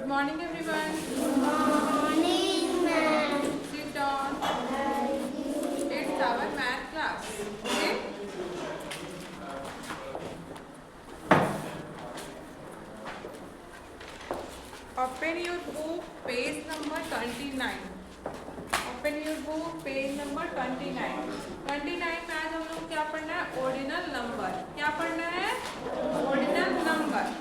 Good morning, everyone. Morning, ma'am. Sit down. It's our math class. Okay? Open your book, page number 29. Open your book, page number 29. 29 में आज हम लोग क्या पढ़ना है? Ordinal number. क्या पढ़ना है? Ordinal number.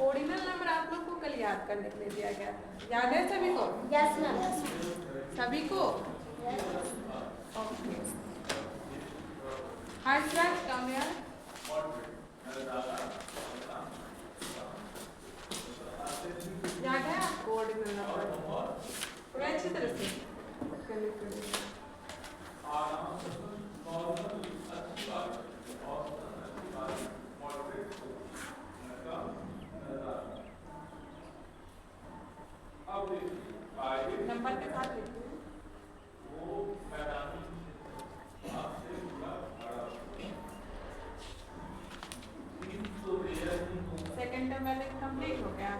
ऑर्डिनल नंबर आप लोग को कल याद करने के लिए दिया गया था. याद है सभी को? Yes, ma'am. सभी को? Yes. ओके. हर्षराज कम यार. याद है आपको ऑर्डिनल नंबर? थोड़ा अच्छी तरह से करने के लिए. नंबर के साथ लिखते हैं. सेकंड टर्म वाले कंप्लीट हो गया.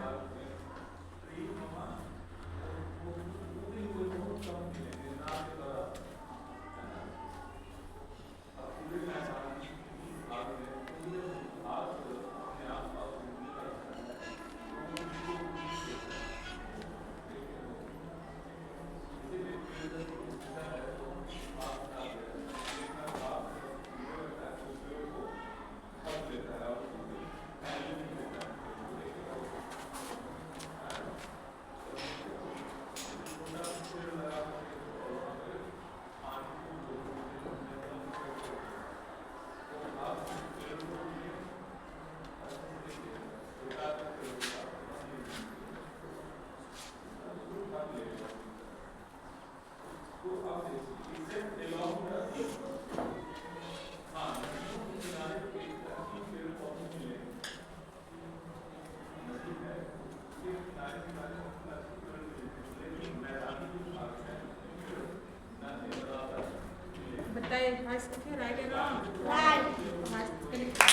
बताइए हर्ष लिखे राइट एंड रॉन्ग. Right. हर्ष के लिखे.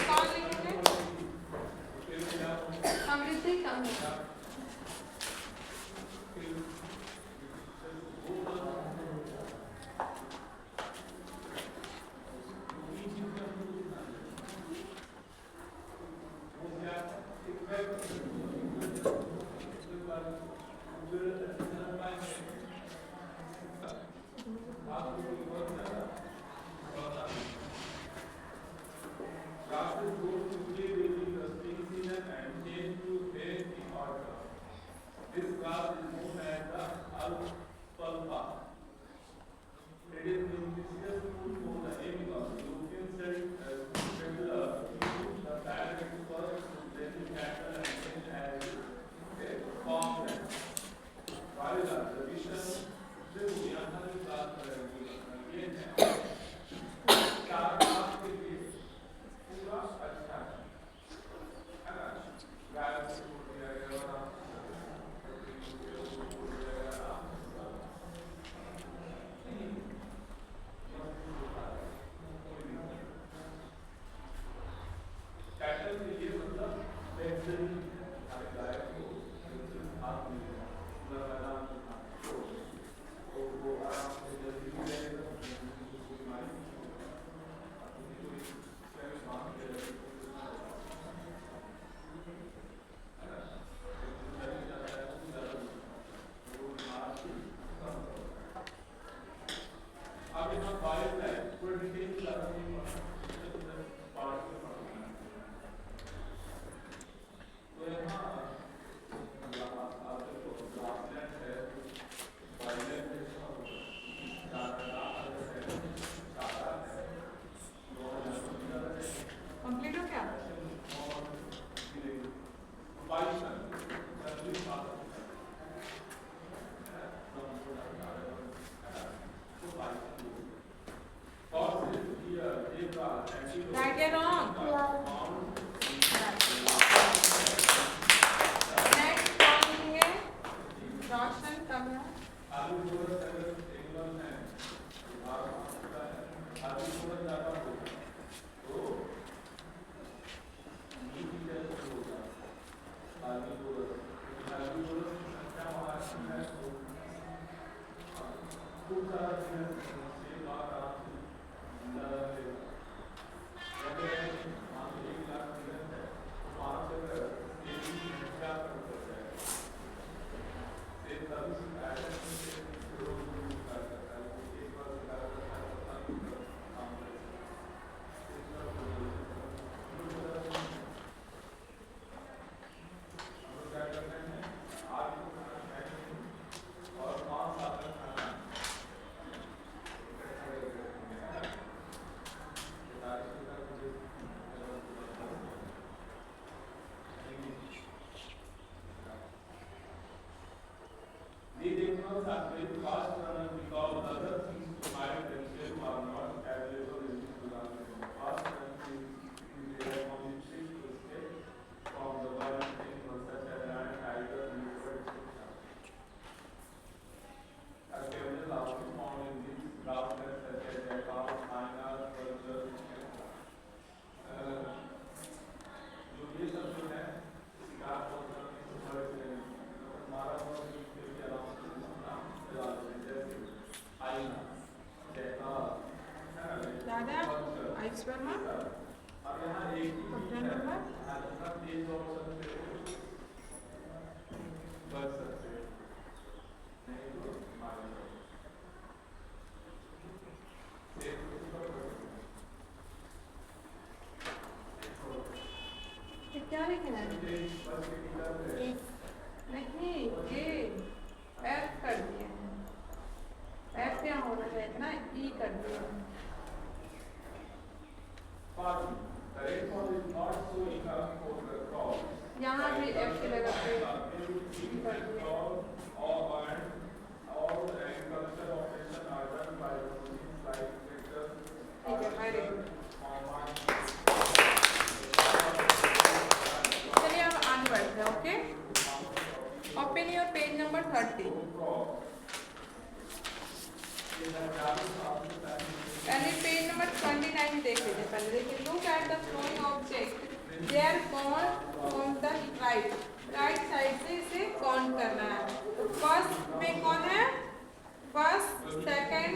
कौन लिखेंगे? समृद्धि कम है. राइट या रॉन्ग? नेक्स्ट कौन लिखेंगे? रोशन कब है? क्या लिखना है? नहीं, ये एफ कर दिए हैं। एफ क्या होना चाहिए ना, ई कर दिए हैं। यहाँ भी एफ की जगह पे कर दिए। ठीक है, वेरी गुड। चलिए अब आगे बढ़ते हैं। Okay, open your page number 30। पहले पेज नंबर 29 देख लीजिए। पहले देखिए, look at the flowing object, they are count from the right side से इसे काउंट करना है। तो फर्स्ट में कौन है? First, second,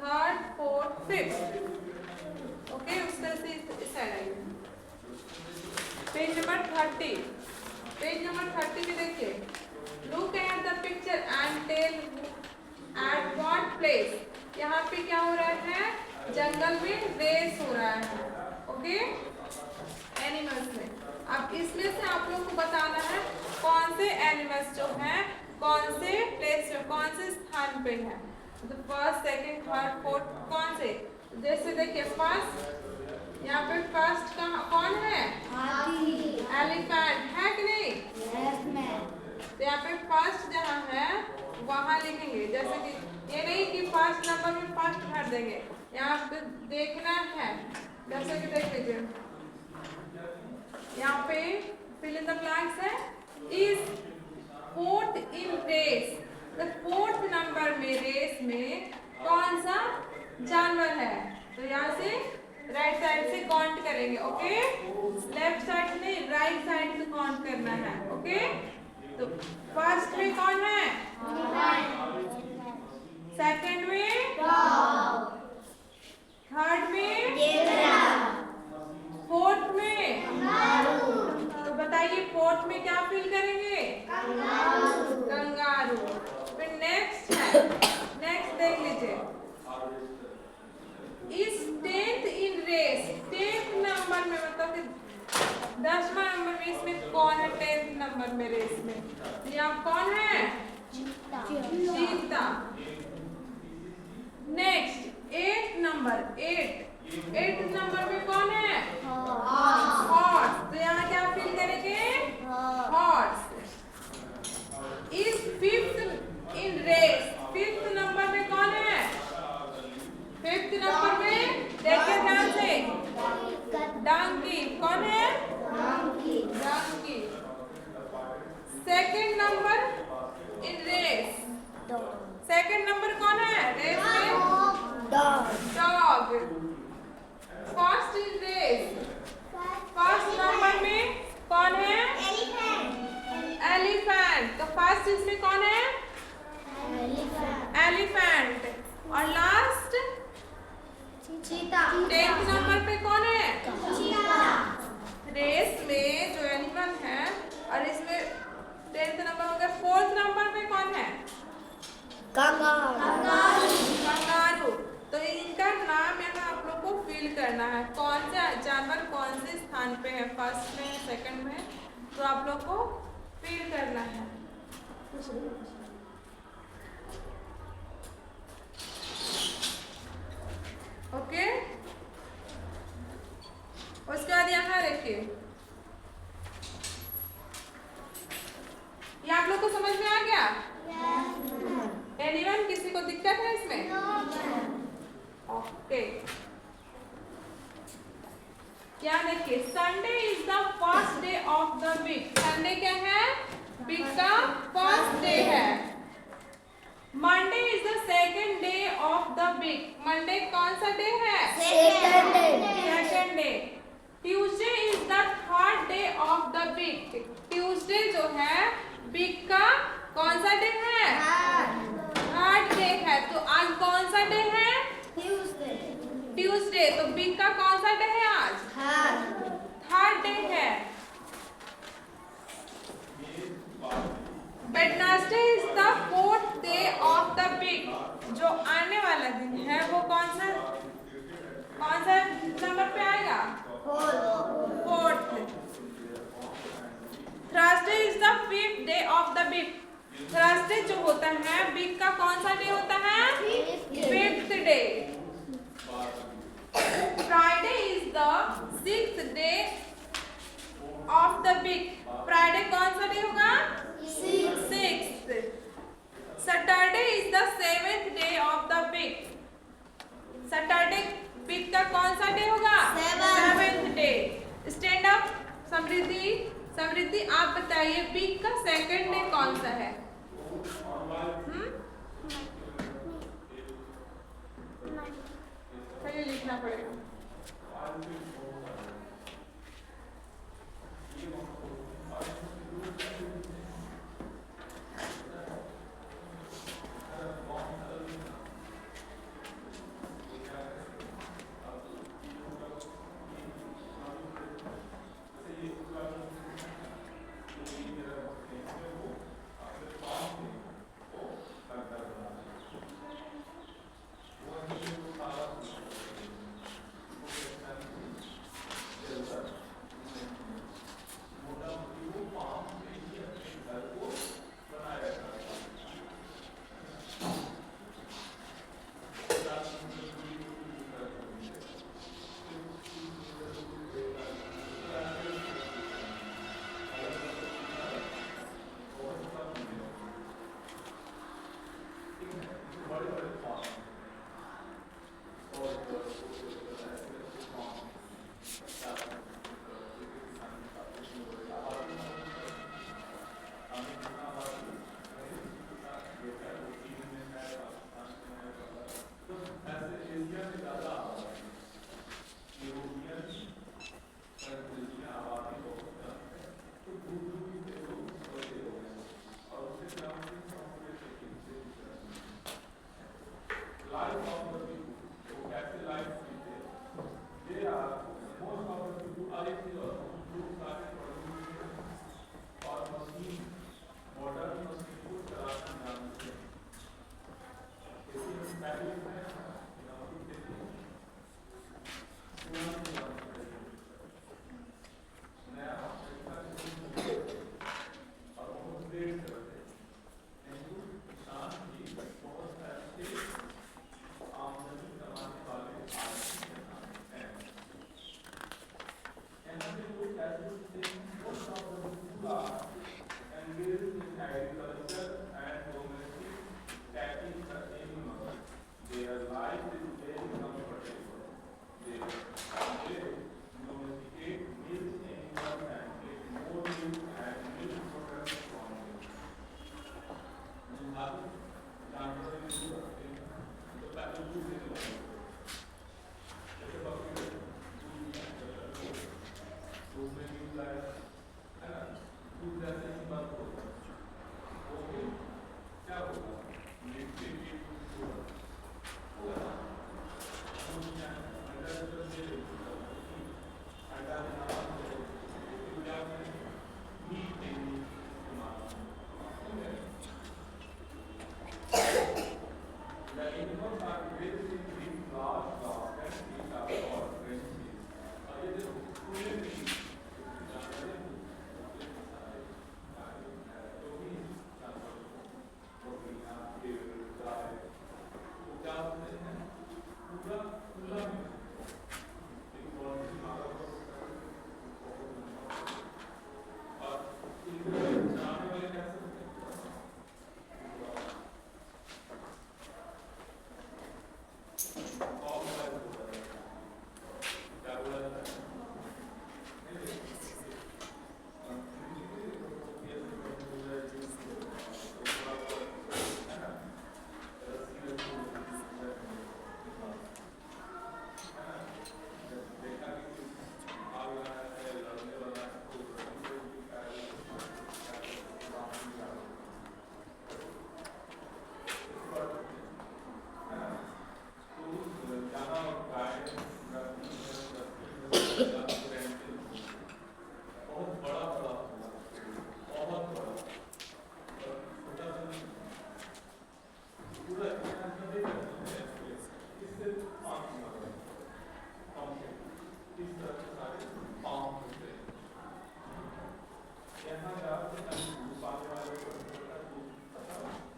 third, fourth, fifth. Okay, उस तरह से इस साइड आइए। Page number 30। पेज नंबर 30 में देखिए, look at the picture and tell at what place. यहाँ पे क्या हो रहा है? जंगल में रेस हो रहा है। ओके, एनिमल्स में। अब इसमें से आप लोग को बताना है कौन से एनिमल्स जो हैं कौन से प्लेस पे, कौन से स्थान पे है। तो फर्स्ट, सेकंड, थर्ड, फोर्थ कौन से? जैसे देखिए, फर्स्ट यहाँ पे फर्स्ट कौन है? एलिफेंट है कि नहीं? तो यहाँ पे फर्स्ट जहाँ है वहाँ लिखेंगे। जैसे कि ये नहीं कि फर्स्ट नंबर में फर्स्ट भर देंगे, यहाँ पे देखना है। जैसे कि देख लीजिए, यहाँ पे फिल इन द ब्लैंक्स है। इज फोर्थ इन रेस, तो फोर्थ नंबर में रेस में कौन सा जानवर है? तो यहाँ से राइट साइड से काउंट करेंगे। ओके, लेफ्ट साइड से नहीं, राइट साइड से काउंट करना है। ओके, तो फर्स्ट में कौन है? सेकंड में, थर्ड में, फोर्थ में। तो बताइए फोर्थ में क्या फिल करेंगे? कंगारू। फिर नेक्स्ट है, नेक्स्ट देख लीजिए, इस 10th in race. 10th number में मतलब कि 10वां नंबर में इसमें कौन है? 10th नंबर में रेस में यहाँ कौन है? चीता। Next 8th number, 8th number में कौन है? हॉर्स। तो यहाँ क्या फिल करेंगे? हॉर्स। इस 5th in race, 5th number में कौन है? 5th नंबर में देखिए ध्यान से, सेकंड नंबर कौन है रेस में? Dog. Dog. First is race, first number में कौन है? एलिफेंट। तो फर्स्ट इसमें कौन है? एलिफेंट। और लास्ट Cheetah. 10th नंबर पे कौन है? Cheetah. रेस में जो एनिमल है, और इसमें 10th नंबर हो गया। 4th नंबर पे कौन है? Kangaroo. कंगारू। तो इनका नाम यहाँ आप लोग को फिल करना है, कौन से जानवर कौन से स्थान पे है, फर्स्ट में सेकंड में, तो आप लोग को फिल करना है। ओके, उसके बाद यहाँ देखिए, ये आप लोग को समझ में आ गया? एनीवन किसी को दिक्कत है इसमें? ओके, क्या देखिए, Sunday is the first day of the week. Sunday क्या है? वीक का फर्स्ट डे है। Monday is the second day of the week. Monday कौन सा डे है? Second day. Tuesday is the third day of the week. Tuesday जो है week का कौन सा डे है? थर्ड डे है। तो आज कौन सा डे है? ट्यूसडे। तो वीक का कौन सा डे है आज? थर्ड डे है। Wednesday is the fourth day of the week. जो आने वाला दिन है वो कौन सा नंबर पे आएगा? Fourth. Thursday is the fifth day of the week. Thursday जो होता है वीक का कौन सा डे होता है? Fifth day. Friday is the sixth day of the week. Friday कौन सा डे होगा? Sixth. Saturday is the seventh day of the week. Saturday week का कौन सा डे होगा? Seventh day. Stand up Samriddhi आप बताइए वीक का सेकंड डे कौन सा है? पहले लिखना पड़ेगा।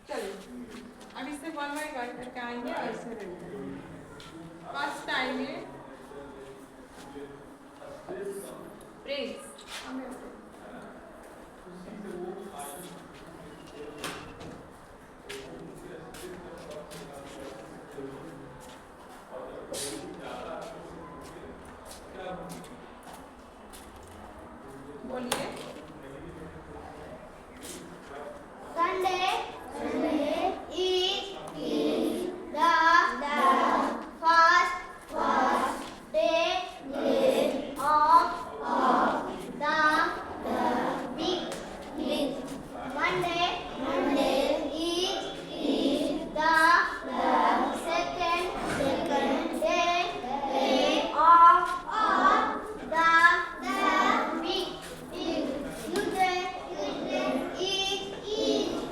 चलिए अब इससे वन बाई वन करके आएंगे और इससे रहेंगे। फर्स्ट आएंगे प्रिंस। बोलिए। Sunday is the first day of the week. Monday is the second day of the week. Tuesday is the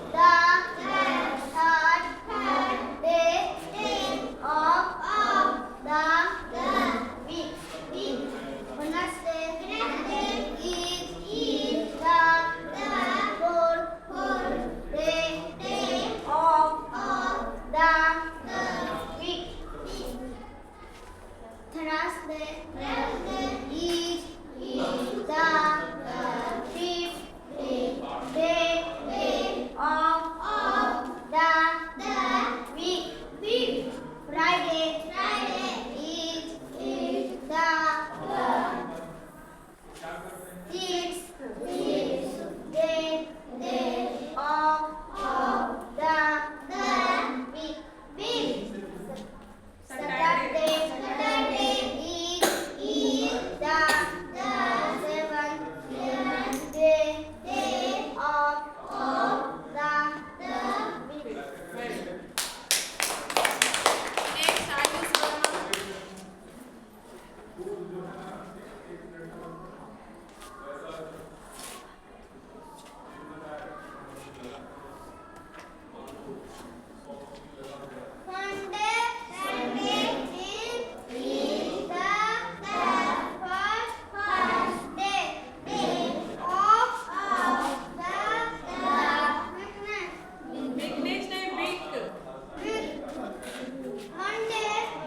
third day of the week. Wednesday is the fourth day of the week. Thursday is the fifth day of the week. Friday is the sixth day of the week. Saturday is the seventh day of the week. Very good. Next, Ayush Verma. Sunday is the first day of the week. Weakness नहीं weak. Monday the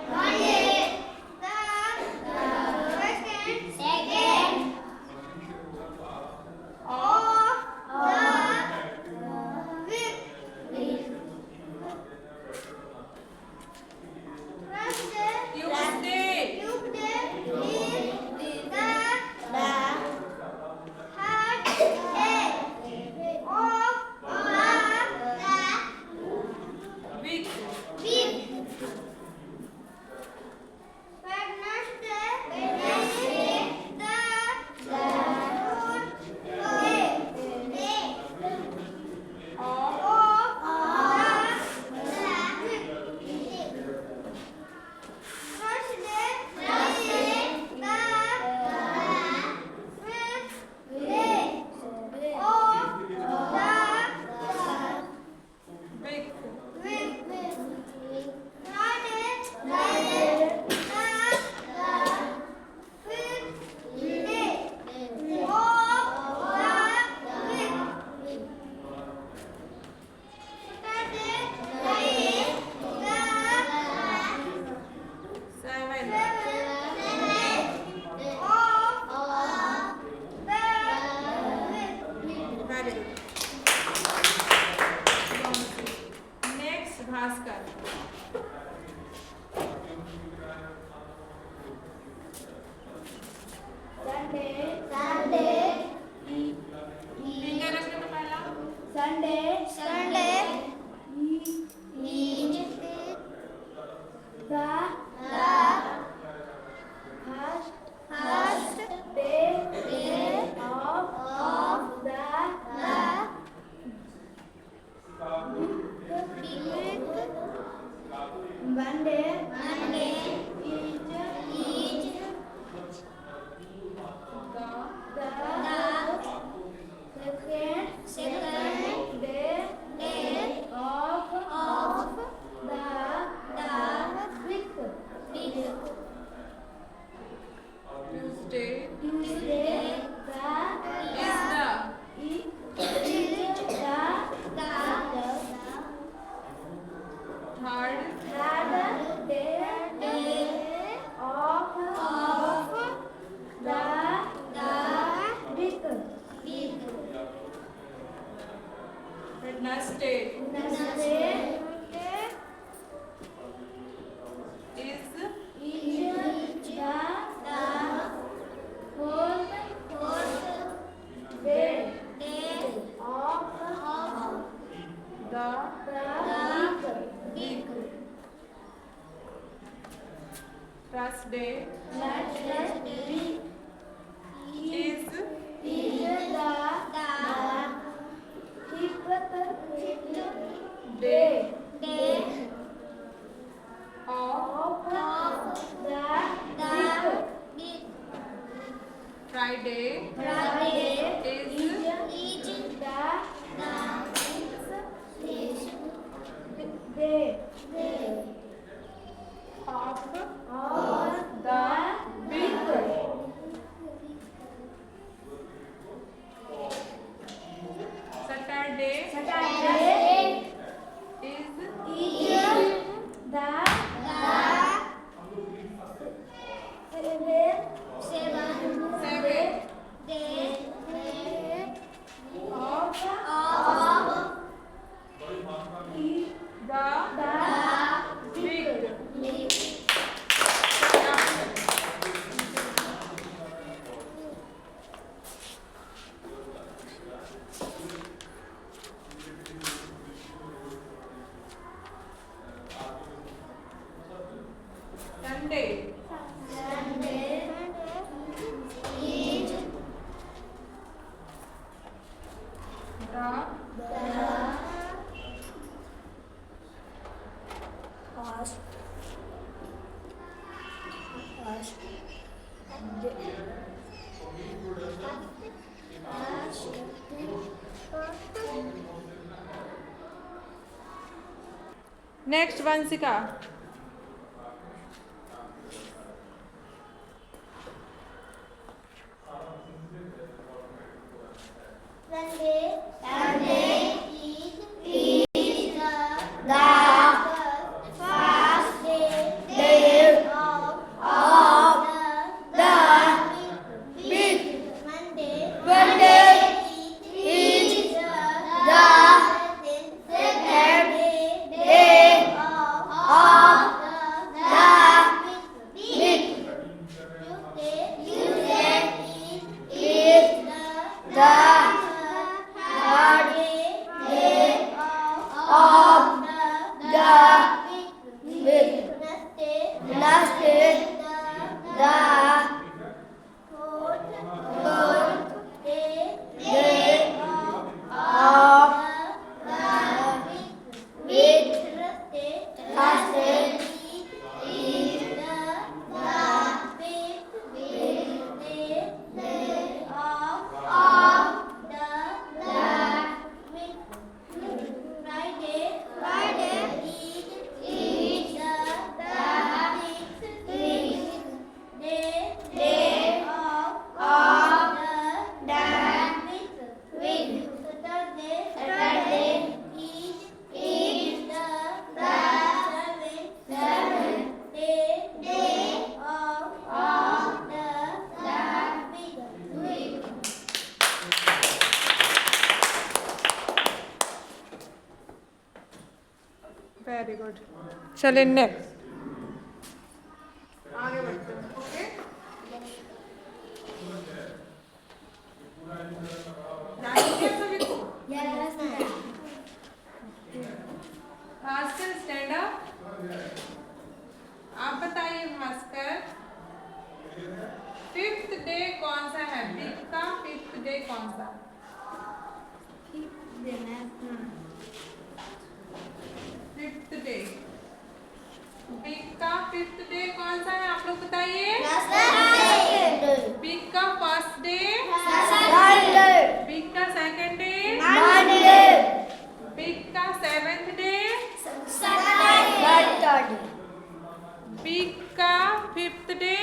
second of the week. Tuesday. Tuesday is the third day of the Week. week. Wednesday is the fourth day Of of the week. Thursday is the fifth day of the week. week. Friday is the fifth day of the week. Saturday is the Seven. Very good. Next, Bhaskar. Finger रखने तो पहला. Sunday is the first day of the week. Monday is Thursday Thursday is is the fourth day of the week. Thursday Week is is the fifth day of of the week. Friday is is the sixth day of of the week. Saturday Saturday is the seventh day of the week. Sunday is the next Vansika. Sunday is the first day of the week. Monday is the second day of the week. Tuesday is the third day of the week. Last day, the fourth day of the week. Thursday is the fifth day of the week. Friday is the sixth day of the week. Saturday is the seventh day of the week. Very good. चलिए next. आगे बढ़ते हैं. Okay. ध्यान दीजिए सभी को. Bhaskar stand up. आप बताइए भास्कर, फिफ्थ डे कौन सा है? वीक का फिफ्थ डे कौन सा? Fifth day. वीक का फिफ्थ डे कौन सा है? आप लोग बताइए. वीक का फर्स्ट डे, वीक का सेकंड डे, वीक का सेवेंथ डे, वीक का फिफ्थ डे,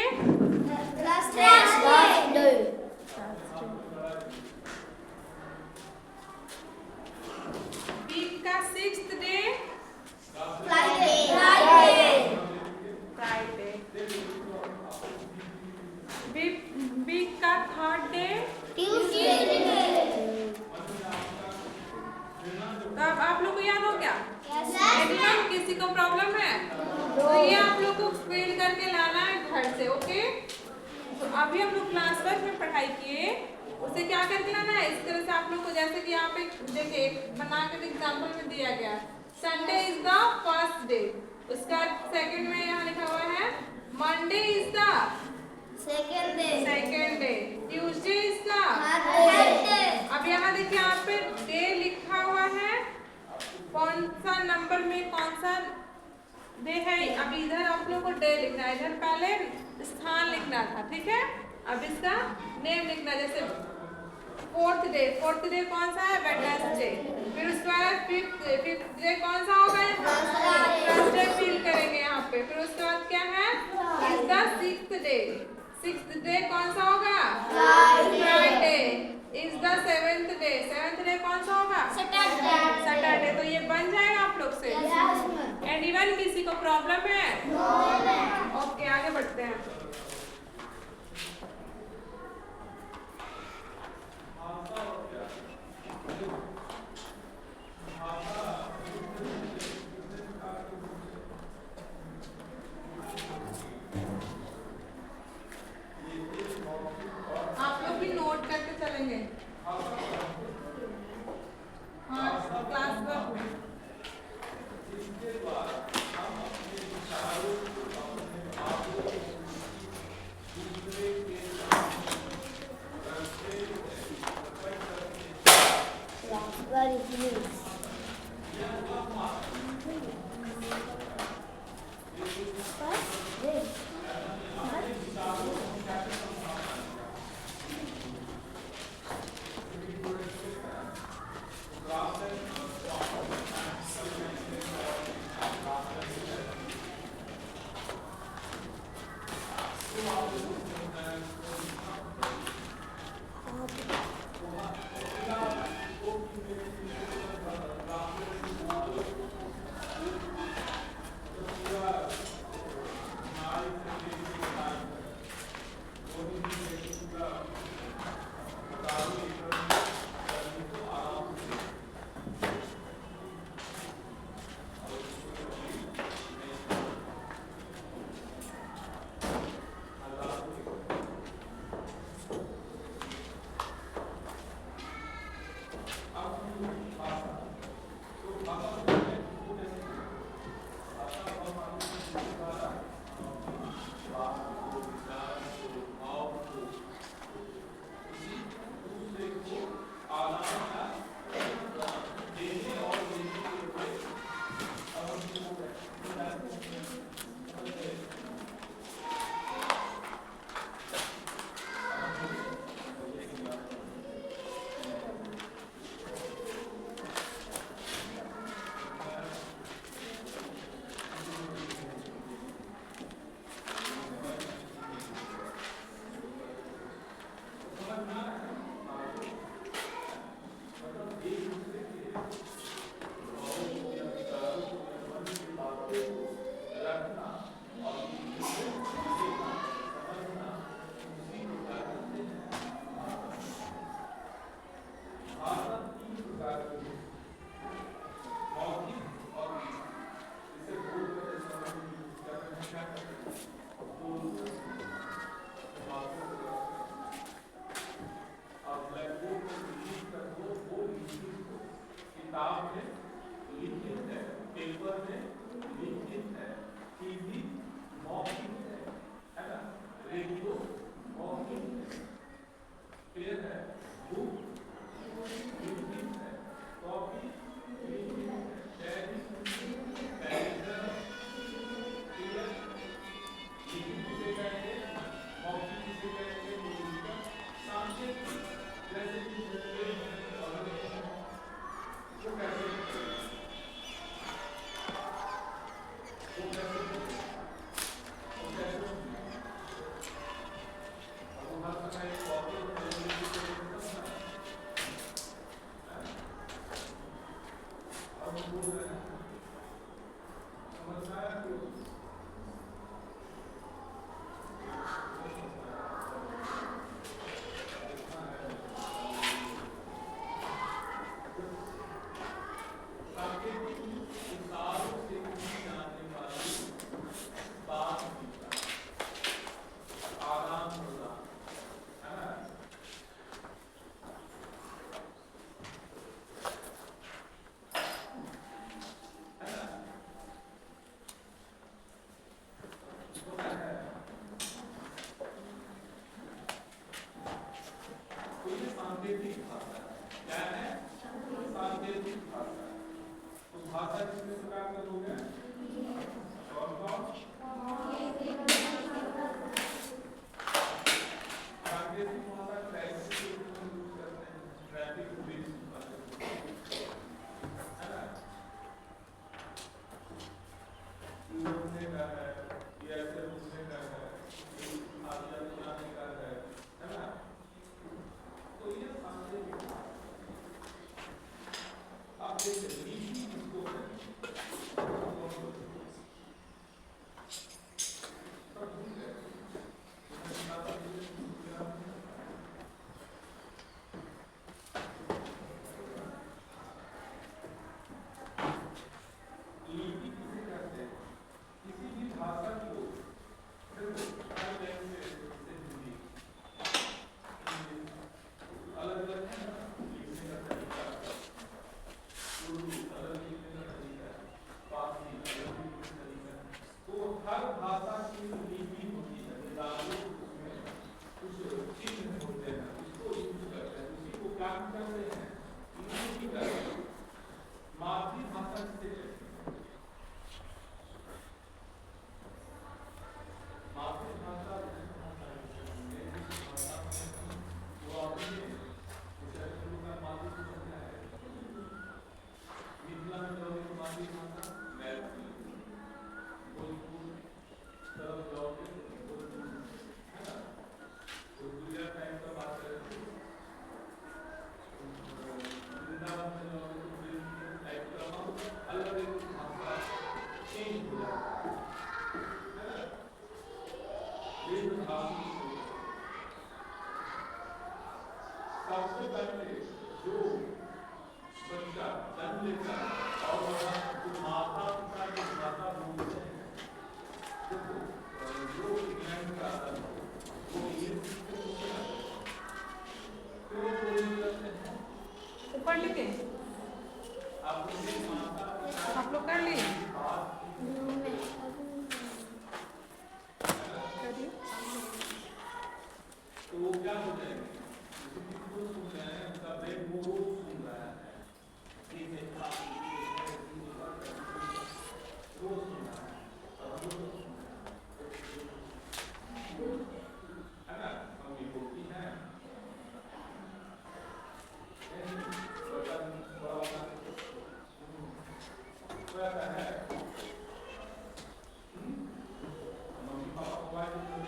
वीक का सिक्स्थ डे, फ्राइडे. वीक का थर्ड डे. तो अब आप आप लोग को याद हो गया? Yes, एनीवन किसी को प्रॉब्लम है? तो ये आप लोग को फिल करके लाना है घर से, ओके? तो अभी हम लोग क्लास वर्क में पढ़ाई किए, उसे क्या करके लाना है? इस तरह से आप लोग को, जैसे कि यहाँ पे देखिए बना के एग्जाम्पल में दिया गया, Sunday is the first day, उसका सेकंड में यहाँ लिखा हुआ है Monday is the second day, second day, Tuesday is the third day, अब यहाँ देखिए यहाँ पे डे लिखा हुआ है, कौन सा नंबर में कौन सा डे है। अब इधर आप लोग को डे लिखना है, इधर पहले स्थान लिखना था, ठीक है? अब इसका नेम लिखना, जैसे फोर्थ डे कौन सा है? वेडनेसडे। फिर उसके बाद फिफ्थ डे कौन सा होगा? थर्सडे फिल करेंगे यहाँ पे। फिर उसके बाद क्या है? इज द सिक्स्थ डे कौन सा होगा? Friday. Is the seventh day कौन सा होगा? सैटरडे। तो ये बन जाएगा आप लोग से। एनीवन किसी को प्रॉब्लम है? ओके, आगे बढ़ते हैं। आप लोग भी नोट करके चलेंगे। हाँ, क्लास वर्क में। सांकेतिक भाषा है। क्या है? सांकेतिक भाषा। तो भाषा कितने प्रकार के लोग हैं? कौन-कौन? सांकेतिक भाषा ट्रैफिक के लिए यूज करते हैं, ट्रैफिक पुलिस है ना? रोकने का है, या ऐसे रोकने का है, आज्ञा सुनाने का है ना? तो ये सांकेतिक आप देखिए नीति किसको है? लिपि किसे कहते हैं? किसी भी भाषा को अलग-अलग है ना लिखने का तरीका, उर्दू अलग लिखने का तरीका, फारसी अलग लिखने का तरीका। तो हर भाषा की लिपि होती है, उसमें कुछ चिन्ह होते हैं, उसको यूज करते हैं, उसी को क्या करते हैं? लिपि करते हैं। मातृभाषा किसे कहते हैं? मातृभाषा वो अपने विषयों का मातृभाषा है। मिथिला में जाओगे तो मातृभाषा मैथिली, भोजपुर तरफ जाओगे तो भोजपुर है ना। तो गुजरात टाइप का बात करें तो वृंदावन में जाओगे तो वृंदावन टाइप का अलग अलग भाषा चेंज हो जाता है ना। सबसे पहले जो बच्चा जन्म लेता है और जो माता पिता की भाषा बोलते हैं, जो इंग्लैंड का आता है वो इंग्लिश बोलते हैं, तो वो बोलने लगते हैं। ऊपर लिखे अपने माता पिता आप लोग कर लिए करिए। तो वो क्या हो जाएंगे? किसको सुन रहे हैं? उनका ब्रेन वो सुन रहा है, वो सुन रहा है, है ना? मम्मी बोलती है मम्मी पापा मोबाइल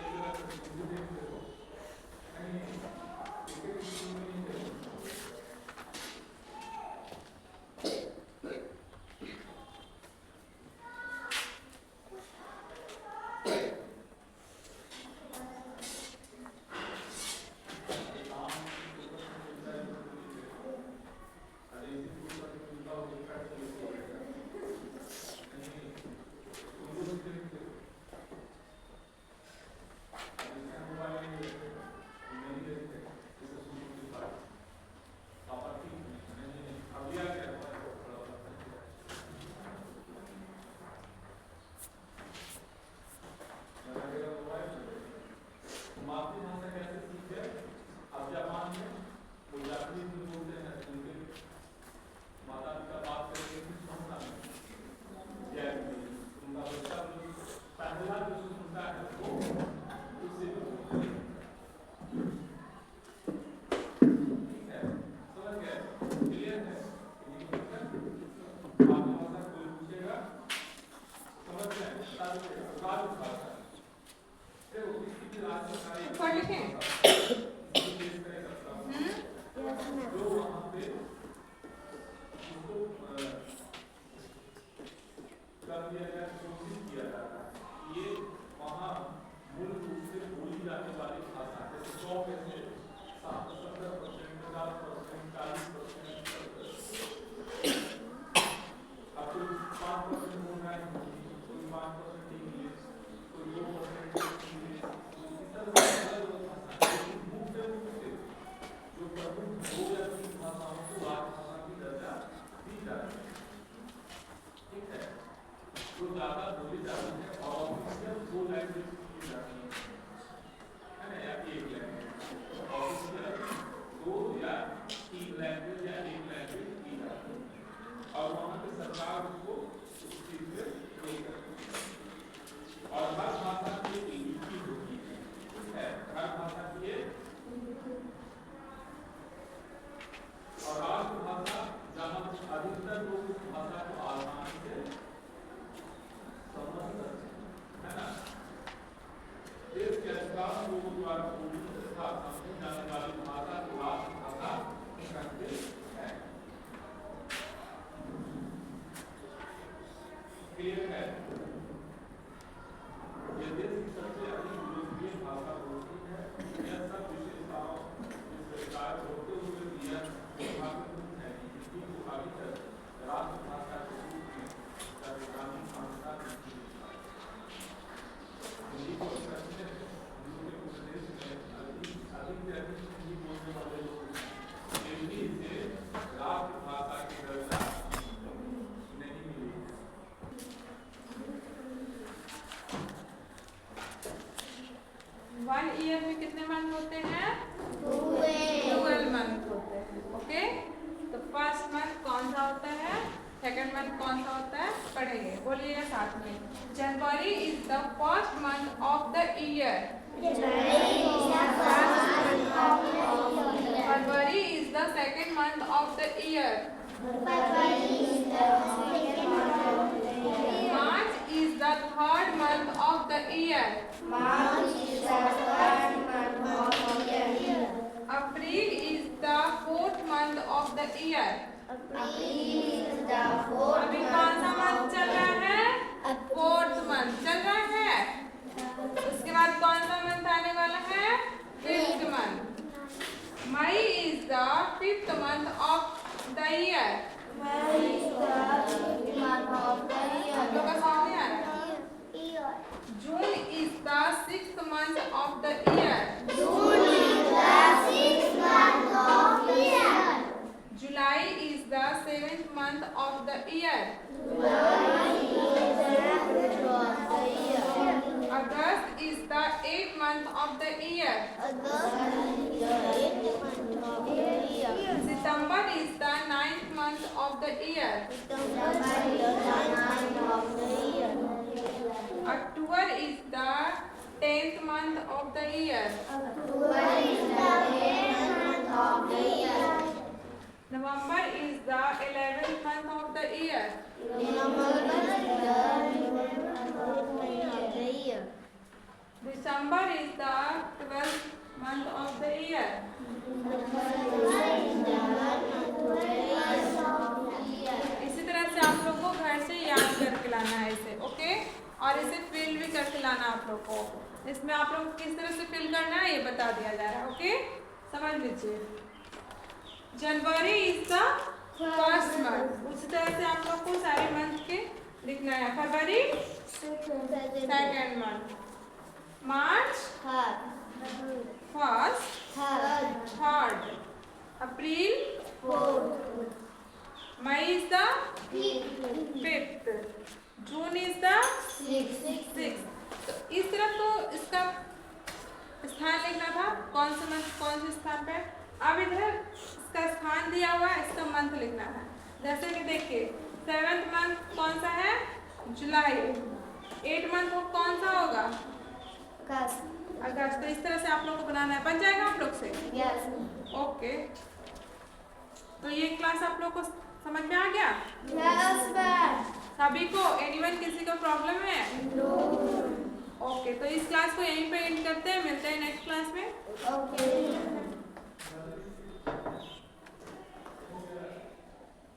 मंथ कौन सा होता है पढ़ेंगे। बोलिएगा साथ में। जनवरी is the first month of the year. February is the second month of the year. March is the third month of the year. April is the fourth month of the year. अभी कौन सा month चल रहा है? Fourth month चल रहा है। उसके बाद कौन सा मंथ आने वाला है? Fifth month. May is the fifth month of the year. आप लोग का सामने आ रहा है। June is the sixth month of the year. July is the seventh month of the year. August is the eighth month of the year. September is the ninth month of the year. October is the 10th month of the year. November is the 11th month of the year. December is the 12th month of the year. इसी तरह से आप लोग को घर से याद करके लाना है इसे, ओके? और इसे फिल भी करके लाना आप लोग को। इसमें आप लोग को किस तरह से फिल करना है ये बता दिया जा रहा है, ओके? समझ लीजिए। जनवरी इज द फर्स्ट मंथ। उसी तरह से आप लोग को सारे मंथ के लिखना है। February second month. March first third. April May is the fifth. June is the sixth. तो इस तरह तो इसका स्थान लिखना था, कौन सा मंथ कौन से स्थान पे। अब इधर इसका स्थान दिया हुआ है, इसका मंथ लिखना है। जैसे कि देखिए 7th मंथ कौन सा है? जुलाई। 8th मंथ कौन सा होगा? अगस्त। तो इस तरह से आप लोग को बनाना है। बन जाएगा आप लोग से? ओके। तो ये क्लास आप लोग को समझ में आ गया? सभी को? एनीवन किसी को प्रॉब्लम है? ओके, तो इस क्लास को यहीं पे एंड करते हैं। मिलते हैं नेक्स्ट क्लास में।